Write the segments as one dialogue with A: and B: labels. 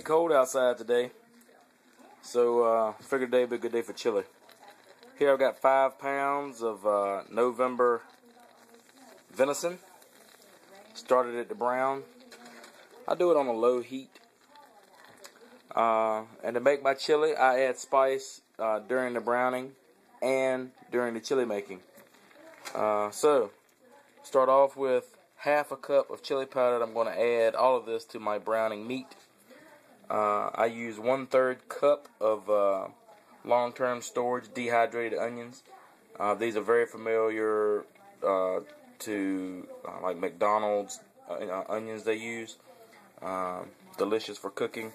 A: cold outside today, so figured today would be a good day for chili. Here I've got 5 pounds of November venison. Started it to brown. I do it on a low heat. And to make my chili, I add spice during the browning and during the chili making. So, start off with half a cup of chili powder. I'm going to add all of this to my browning meat. I use 1/3 cup of long-term storage dehydrated onions. These are very familiar to like McDonald's onions they use. Delicious for cooking.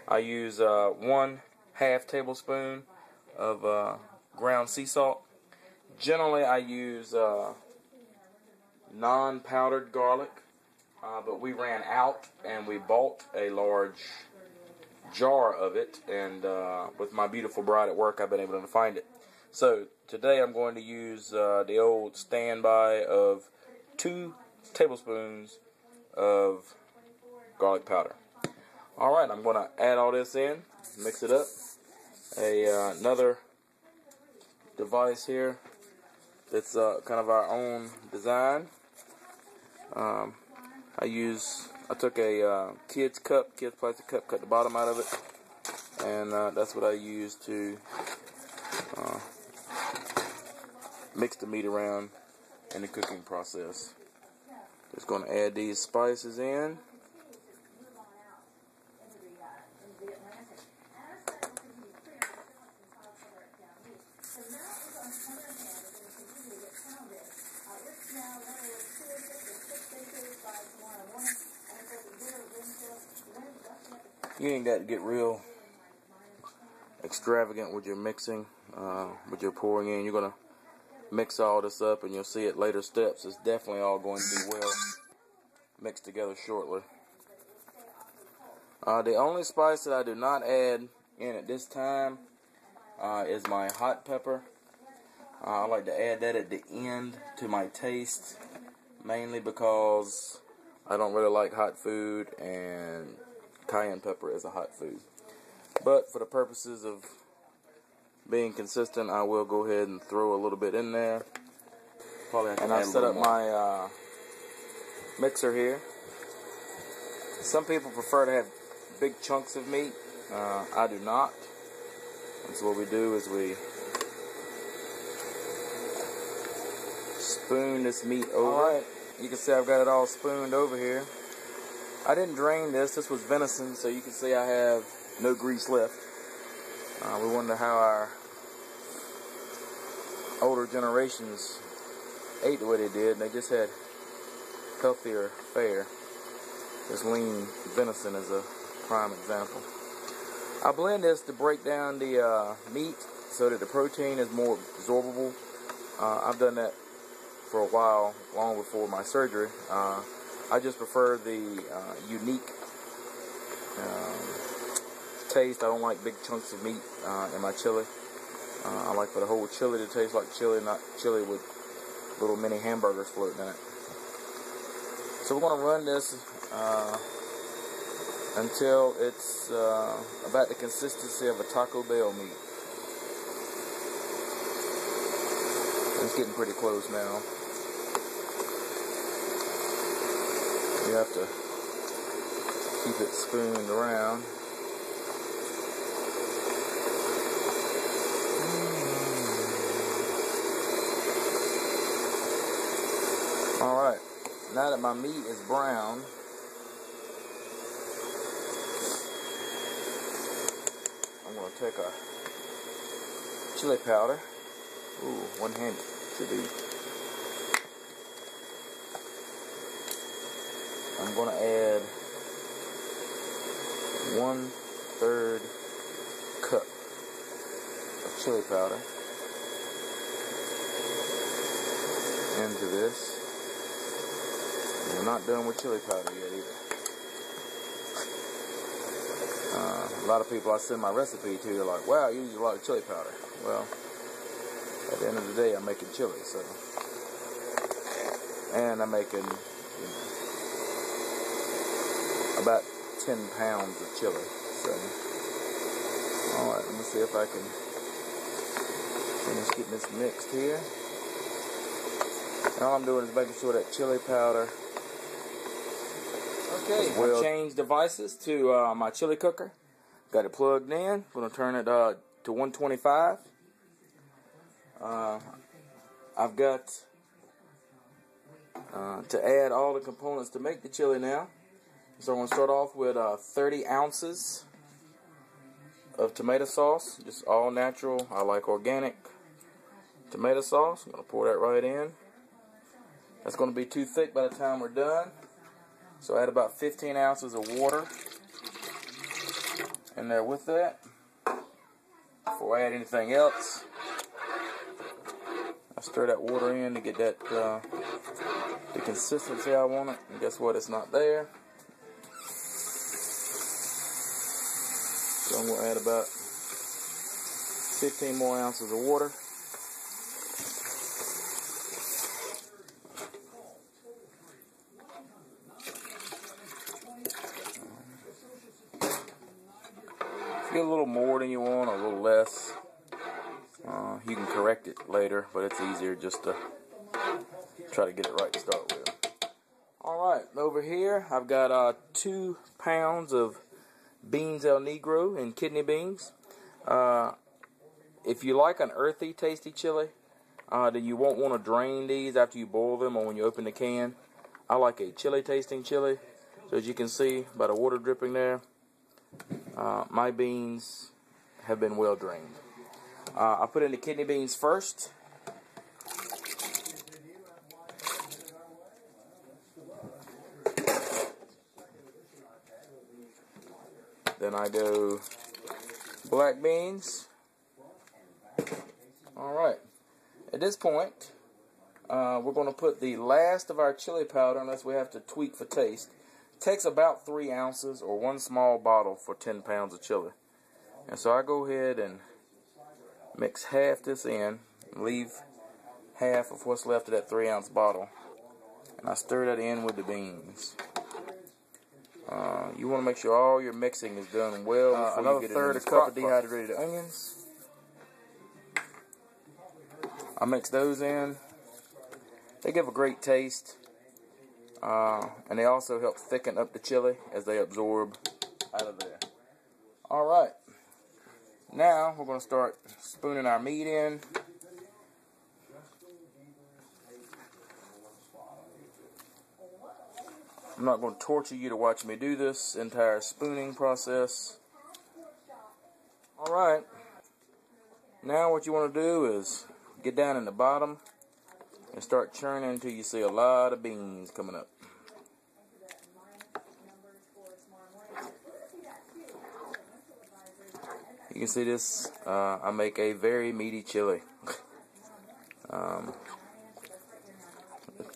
A: I use 1/2 tablespoon of ground sea salt. Generally I use non-powdered garlic, but we ran out and we bought a large jar of it, and with my beautiful bride at work I've been able to find it. So today I'm going to use the old standby of 2 tablespoons of garlic powder. Alright, I'm going to add all this in, mix it up. Another device here that's kind of our own design. I took a kid's plastic cup, cut the bottom out of it, and that's what I use to mix the meat around in the cooking process. Just going to add these spices in. You ain't got to get real extravagant with your mixing, with your pouring in. You're going to mix all this up and you'll see at later steps. It's definitely all going to be well mixed together shortly. The only spice that I do not add in at this time is my hot pepper. I like to add that at the end to my taste, mainly because I don't really like hot food and cayenne pepper is a hot food. But for the purposes of being consistent, I will go ahead and throw a little bit in there. And I set up my mixer here. Some people prefer to have big chunks of meat. I do not. And so what we do is we spoon this meat over. Alright, you can see I've got it all spooned over here. I didn't drain this. This was venison, so you can see I have no grease left. We wonder how our older generations ate the way they did, and they just had healthier fare. This lean venison is a prime example. I blend this to break down the meat so that the protein is more absorbable. I've done that for a while, long before my surgery. I just prefer the unique taste. I don't like big chunks of meat in my chili. I like for the whole chili to taste like chili, not chili with little mini hamburgers floating in it. So we're going to run this until it's about the consistency of a Taco Bell meat. It's getting pretty close now. You have to keep it spooned around. Alright, now that my meat is brown, I'm going to take a chili powder. Ooh, one-handed should be. I'm going to add 1/3 cup of chili powder into this. And we're not done with chili powder yet either. A lot of people I send my recipe to, they're like, wow, you use a lot of chili powder. Well, at the end of the day, I'm making chili, so. And I'm making, about 10 pounds of chili. So, alright, let me see if I can finish getting this mixed here. And all I'm doing is making sure that chili powder. Okay, I changed devices to my chili cooker. Got it plugged in. Going to turn it to 125. I've got to add all the components to make the chili now. So I'm going to start off with 30 ounces of tomato sauce, just all natural. I like organic tomato sauce. I'm going to pour that right in. That's going to be too thick by the time we're done. So add about 15 ounces of water in there with that. Before I add anything else, I stir that water in to get that the consistency I want it. And guess what? It's not there. So I'm going to add about 15 more ounces of water. If you get a little more than you want, or a little less, you can correct it later, but it's easier just to try to get it right to start with. Alright, over here I've got 2 pounds of beans El Negro and kidney beans. If you like an earthy, tasty chili, then you won't want to drain these after you boil them or when you open the can. I like a chili tasting chili. So as you can see by the water dripping there, my beans have been well drained. I put in the kidney beans first. Then I go black beans. Alright. At this point, we're going to put the last of our chili powder, unless we have to tweak for taste. It takes about 3 ounces or 1 small bottle for 10 pounds of chili. And so I go ahead and mix half this in, leave half of what's left of that 3-ounce bottle, and I stir that in with the beans. You want to make sure all your mixing is done well. Another third of a cup of dehydrated onions. I mix those in. They give a great taste, and they also help thicken up the chili as they absorb out of there. Alright, now we're going to start spooning our meat in. I'm not going to torture you to watch me do this entire spooning process. Alright, now what you want to do is get down in the bottom and start churning until you see a lot of beans coming up. You can see this, I make a very meaty chili.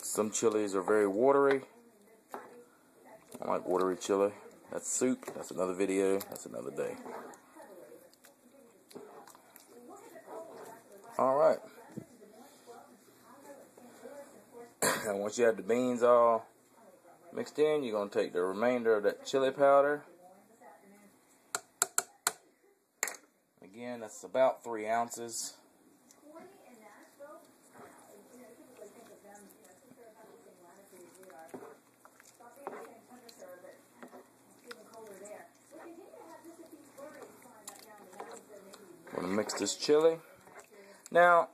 A: Some chilies are very watery. I like watery chili. That's soup. That's another video. That's another day. Alright. And once you have the beans all mixed in, you're going to take the remainder of that chili powder. Again, that's about 3 ounces. I'm going to mix this chili. Now,